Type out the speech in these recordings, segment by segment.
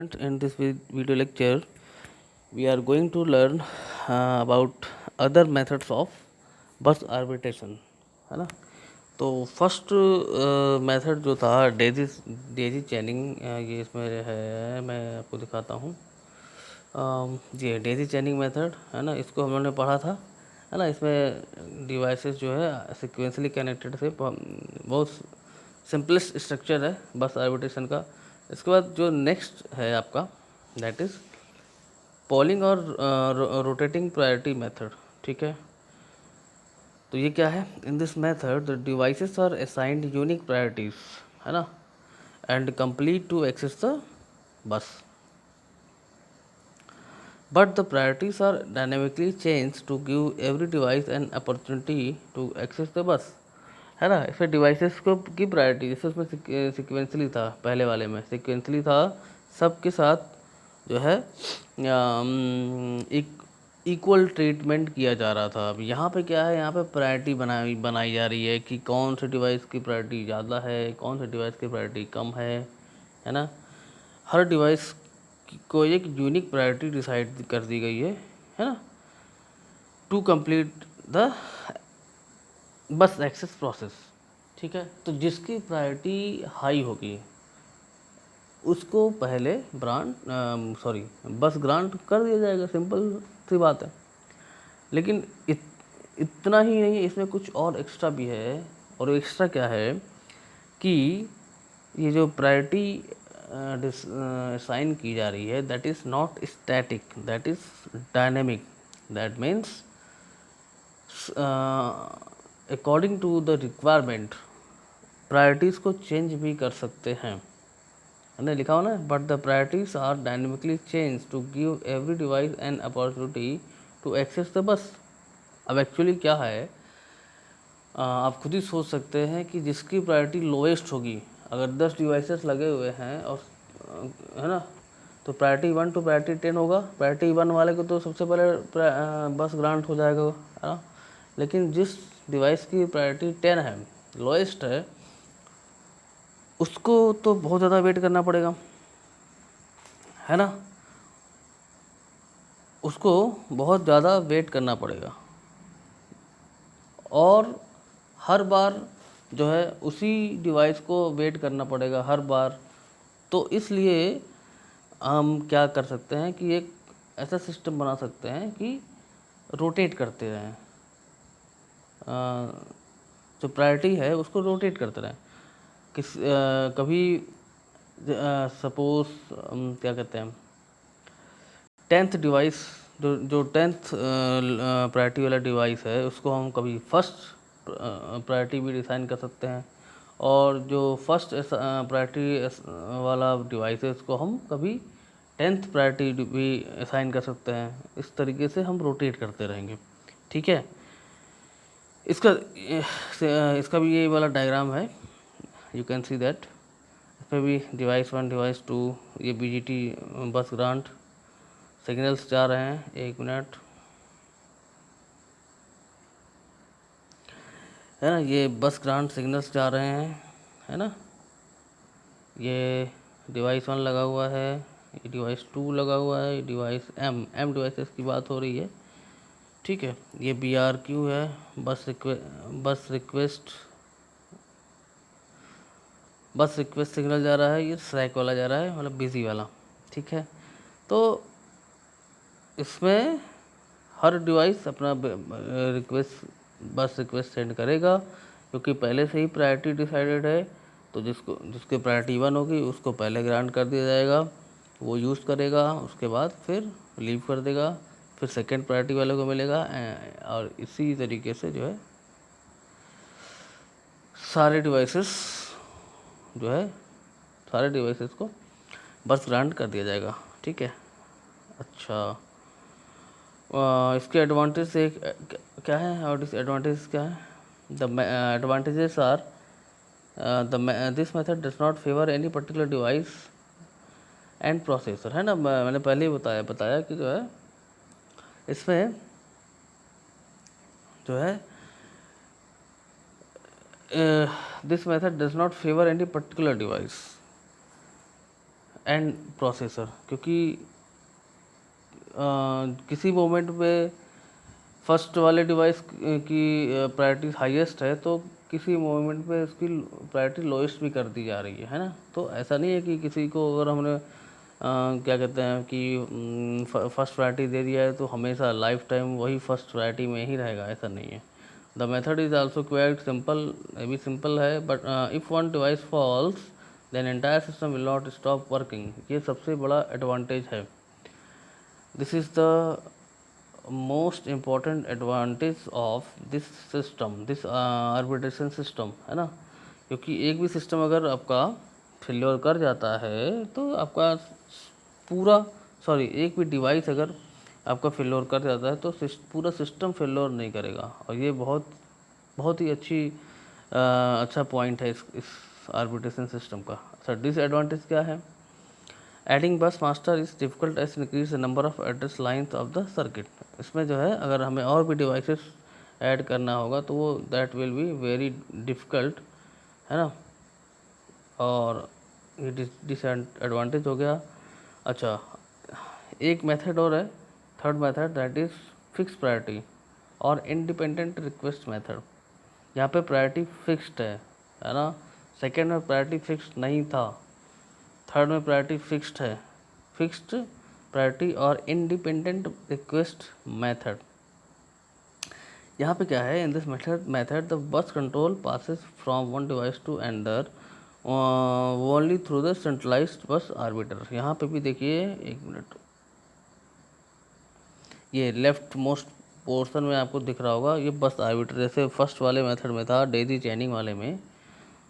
In this video lecture, we are going to learn about other methods of bus arbitration, है ना। तो first method जो था Daisy Daisy चैनिंग, ये इसमें है, मैं आपको दिखाता हूँ। ये डेजी चैनिंग मेथड है ना, इसको हम लोगों ने पढ़ा था, है ना। इसमें डिवाइसेस जो है सिक्वेंसली कनेक्टेड से बहुत सिंपलेस्ट स्ट्रक्चर है बस आर्बिट्रेशन का। इसके बाद जो नेक्स्ट है आपका, दैट इज़ पोलिंग और रोटेटिंग प्रायोरिटी मेथड। ठीक है, तो ये क्या है? In this method the devices are assigned unique priorities, है ना, and complete to access the bus, but the priorities are dynamically changed to give every device an opportunity to access the bus, है ना। इसमें devices को की priority, जैसे उसमें sequentially था, पहले वाले में सिक्वेंसली था, सबके साथ जो है इक्वल ट्रीटमेंट किया जा रहा था। अब यहाँ पे क्या है, यहाँ पे प्रायोरिटी बनाई जा रही है कि कौन से डिवाइस की प्रायोरिटी ज़्यादा है, कौन से डिवाइस की प्रायोरिटी कम है ना। हर डिवाइस को एक यूनिक प्रायोरिटी डिसाइड कर दी गई है ना, to complete the bus access process. ठीक है, तो जिसकी प्रायोरिटी हाई होगी उसको पहले बस ग्रांट कर दिया जाएगा, सिंपल सी बात है। लेकिन इतना ही नहीं, इसमें कुछ और एक्स्ट्रा भी है। और एक्स्ट्रा क्या है कि ये जो प्रायोरिटी साइन की जा रही है, that is not static, that is dynamic. That means according to the requirement priorities को चेंज भी कर सकते हैं, है ना, लिखा हो ना। But the priorities are dynamically change to give every device an opportunity to access the bus. अब एक्चुअली क्या है, आप खुद ही सोच सकते हैं कि जिसकी प्रायोरिटी लोएस्ट होगी, अगर 10 डिवाइसेस लगे हुए हैं और है ना, तो प्रायोरिटी 1 टू प्रायोरिटी 10 होगा। प्रायोरिटी 1 वाले को तो सबसे पहले बस ग्रांट हो जाएगा, है ना। लेकिन जिस डिवाइस की प्रायोरिटी 10 है, लोएस्ट है, उसको तो बहुत ज़्यादा वेट करना पड़ेगा, है ना। उसको बहुत ज़्यादा वेट करना पड़ेगा और हर बार जो है उसी डिवाइस को वेट करना पड़ेगा हर बार। तो इसलिए हम क्या कर सकते हैं कि एक ऐसा सिस्टम बना सकते हैं कि रोटेट करते रहें, जो प्रायोरिटी है उसको रोटेट करते रहें। कभी सपोज क्या कहते हैं, 10th डिवाइस, जो 10th प्रायोरिटी वाला डिवाइस है, उसको हम कभी फर्स्ट प्रायोरिटी भी डिसाइन कर सकते हैं, और जो फर्स्ट प्रायोरिटी वाला डिवाइस है उसको हम कभी 10th प्रायोरिटी भी असाइन कर सकते हैं। इस तरीके से हम रोटेट करते रहेंगे। ठीक है, इसका इसका भी ये वाला डायग्राम है, यू कैन सी दैट। इसमें भी डिवाइस 1, डिवाइस 2, ये BGT बस ग्रांट सिग्नल्स जा रहे हैं। एक मिनट, है ना, ये बस ग्रांट सिग्नल्स जा रहे हैं, है ना। ये डिवाइस 1 लगा हुआ है, ये डिवाइस 2 लगा हुआ है, ये डिवाइस M डिवाइसेस की बात हो रही है। ठीक है, ये BRQ है, बस रिक्वेस्ट सिग्नल जा रहा है, ये स्लैक वाला जा रहा है, मतलब बिजी वाला। ठीक है, तो इसमें हर डिवाइस अपना बस रिक्वेस्ट सेंड करेगा, क्योंकि पहले से ही प्रायोरिटी डिसाइडेड है। तो जिसकी प्रायोरिटी 1 होगी उसको पहले ग्रांट कर दिया जाएगा, वो यूज़ करेगा, उसके बाद फिर लीव कर देगा, फिर सेकंड प्रायोरिटी वाले को मिलेगा। और इसी तरीके से जो है सारे डिवाइसेस जो है सारे डिवाइसेस को बस ग्रांट कर दिया जाएगा। ठीक है, अच्छा, इसके एडवांटेज से क्या है और डिसएडवांटेज क्या है? The advantages are this method does not favour any particular device and processor, है ना। मैंने पहले ही बताया कि जो है इसमें जो है this method does not favour any particular device and processor, क्योंकि किसी मोमेंट पे फर्स्ट वाले डिवाइस की प्रायोरिटी हाईएस्ट है तो किसी मोमेंट पे उसकी प्रायोरिटी लोएस्ट भी कर दी जा रही है ना। तो ऐसा नहीं है कि किसी को अगर हमने क्या कहते हैं कि फर्स्ट प्रायोरिटी दे दिया है तो हमेशा लाइफ टाइम वही फर्स्ट प्रायोरिटी में ही रहेगा, ऐसा नहीं है। The method is also quite simple, ये भी सिंपल है, but if one device falls then entire system will not stop working. ये सबसे बड़ा एडवांटेज है। This is the most important advantage of this system, this arbitration system, है ना। क्योंकि एक भी सिस्टम अगर आपका फेल्योर कर जाता है तो आपका पूरा एक भी डिवाइस अगर आपका फेल्योर कर जाता है तो पूरा सिस्टम फेल्योर नहीं करेगा। और ये बहुत ही अच्छा पॉइंट है इस आर्बिट्रेशन सिस्टम का। अच्छा, डिसएडवांटेज क्या है? Adding bus master is difficult as increase the number of address lines of the circuit. इसमें जो है अगर हमें और भी डिवाइसेस ऐड करना होगा तो वो that will be very difficult, है ना। और ये डिसएडवांटेज हो गया। अच्छा, एक मेथड और है, third method, that is fix priority और इंडिपेंडेंट रिक्वेस्ट मेथड। यहाँ पे प्रायोरिटी फिक्स्ड है ना। सेकेंड में प्रायोरिटी फिक्स्ड नहीं था, थर्ड में प्रायोरिटी फिक्स्ड है। फिक्स्ड प्रायोरिटी और इंडिपेंडेंट रिक्वेस्ट मेथड। यहाँ पे क्या है, in this method the bus control passes from one device to another only through the centralised bus arbiter. यहाँ पे भी देखिए, एक मिनट, ये लेफ्ट मोस्ट पोर्शन में आपको दिख रहा होगा, ये बस आर्बिटर। जैसे फर्स्ट वाले मेथड में था डेजी चैनिंग वाले में,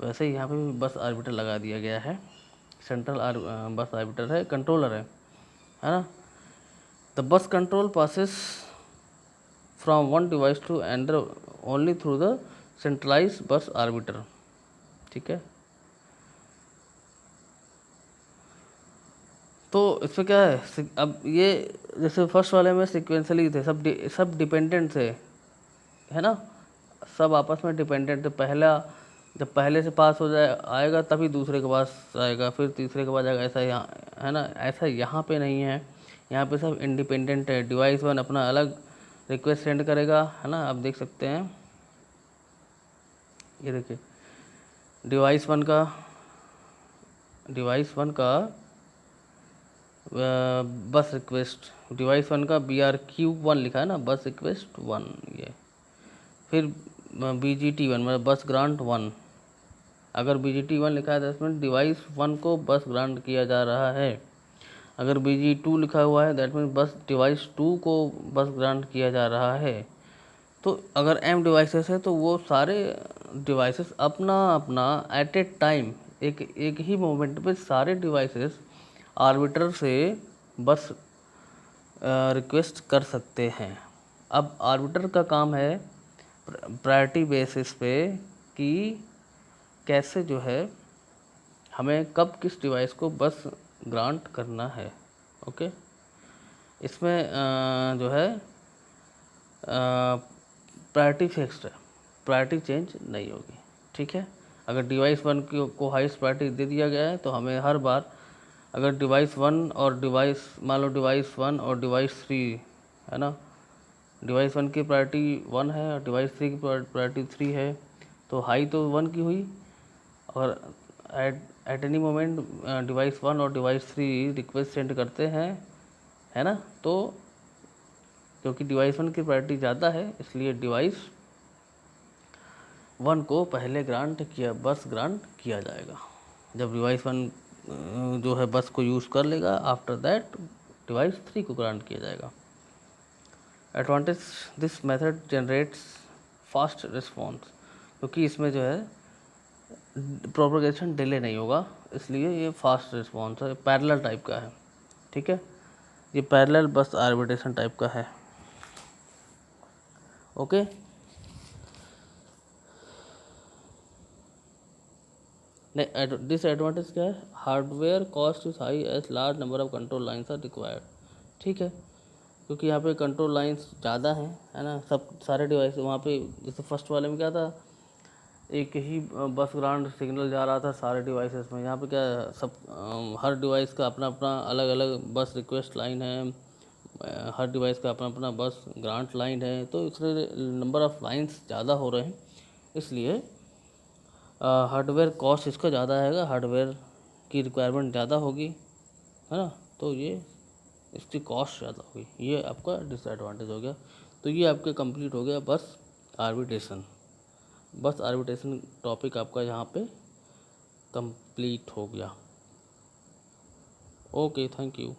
वैसे यहाँ पे भी बस आर्बिटर लगा दिया गया है। सेंट्रल बस आर्बिटर है, कंट्रोलर है ना। The bus control passes from one device to another only through the centralise bus arbiter, ठीक है। तो इसमें क्या है, अब ये जैसे फर्स्ट वाले में सिक्वेंसली थे, सब डिपेंडेंट थे, है ना। सब आपस में डिपेंडेंट थे। पहला जब पहले से पास हो जाए आएगा तभी दूसरे के पास आएगा, फिर तीसरे के पास आएगा, ऐसा यहाँ, है ना। ऐसा यहाँ पे नहीं है, यहाँ पे सब इंडिपेंडेंट है। डिवाइस वन अपना अलग रिक्वेस्ट सेंड करेगा, है ना। आप देख सकते हैं, ये देखिए डिवाइस वन का बस रिक्वेस्ट, डिवाइस वन का BRQ1 लिखा है ना, बस रिक्वेस्ट 1, ये। फिर BGT1 मतलब बस ग्रांट 1। अगर BGT1 लिखा है तो इसमें डिवाइस 1 को बस ग्रांट किया जा रहा है। अगर BG2 लिखा हुआ है दैट मीन बस डिवाइस 2 को बस ग्रांट किया जा रहा है। तो अगर M डिवाइसेस है तो वो सारे डिवाइसेस अपना अपना एट ए टाइम एक ही मोमेंट पे सारे डिवाइसेस आर्बिटर से बस रिक्वेस्ट कर सकते हैं। अब आर्बिटर का काम है प्रायोरिटी बेसिस पे कि कैसे जो है हमें कब किस डिवाइस को बस ग्रांट करना है। ओके, इसमें जो है प्रायोरिटी फिक्स्ड है, प्रायोरिटी चेंज नहीं होगी, ठीक है। अगर डिवाइस वन को हाईएस्ट प्रायोरिटी दे दिया गया है तो हमें हर बार, अगर डिवाइस वन और डिवाइस, मान लो डिवाइस वन और डिवाइस थ्री, है ना, डिवाइस वन की प्रायोरिटी 1 है और डिवाइस थ्री की प्रायोरिटी 3 है, तो हाई तो 1 की हुई। और एट एनी मोमेंट डिवाइस 1 और डिवाइस 3 रिक्वेस्ट सेंड करते हैं, है ना। तो क्योंकि डिवाइस 1 की प्रायोरिटी ज़्यादा है इसलिए डिवाइस 1 को पहले बस ग्रांट किया जाएगा। जब डिवाइस 1 जो है बस को यूज़ कर लेगा, आफ्टर दैट डिवाइस 3 को ग्रांट किया जाएगा। Advantage, this method generates fast response, क्योंकि इसमें जो है प्रोपगेशन डिले नहीं होगा, इसलिए ये फास्ट रिस्पॉन्स है, पैरेलल टाइप का है, ठीक है। ये पैरेलल बस आर्बिट्रेशन टाइप का है। ओके, डिसएडवांटेज क्या है? Hardware cost is high as large number of control lines are required, ठीक है। क्योंकि यहाँ पे कंट्रोल लाइंस ज़्यादा हैं, है ना। सब सारे डिवाइस वहाँ पे, जैसे फर्स्ट वाले में क्या था, एक ही बस ग्राउंड सिग्नल जा रहा था सारे डिवाइसेस में। यहाँ पे क्या है, सब हर डिवाइस का अपना अपना अलग अलग बस रिक्वेस्ट लाइन है, हर डिवाइस का अपना अपना बस ग्रांट लाइन है, तो इसलिए नंबर ऑफ़ लाइंस ज़्यादा हो रहे हैं, इसलिए हार्डवेयर कॉस्ट इसका ज़्यादा आएगा, हार्डवेयर की रिक्वायरमेंट ज़्यादा होगी, है ना। तो ये इसकी कॉस्ट ज़्यादा होगी, ये आपका डिसएडवांटेज हो गया। तो ये आपके कंप्लीट हो गया बस आर्बिट्रेशन। बस आर्बिट्रेशन टॉपिक आपका यहाँ पे कंप्लीट हो गया। Okay, thank you.